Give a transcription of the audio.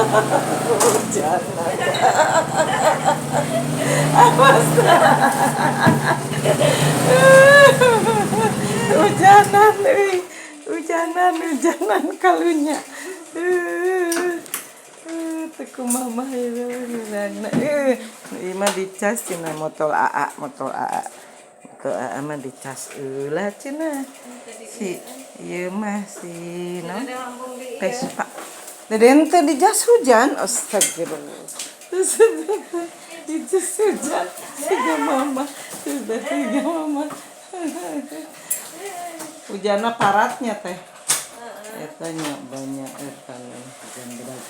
Hujanan. Awas. Hujanan, hujanan kalunya. Teku mama itu hujanan. Ini mah dicas cina motor AA, motor AA. Motor AA mah dicas ulah cina. Si ieu mah si naon? Vespa. Deden teh di jas hujan, astagfirullah. Itu hujan, tiga mama, sudah tiga mama. Hujanna paratnya teh. Etanya banyak etanya hujan berat.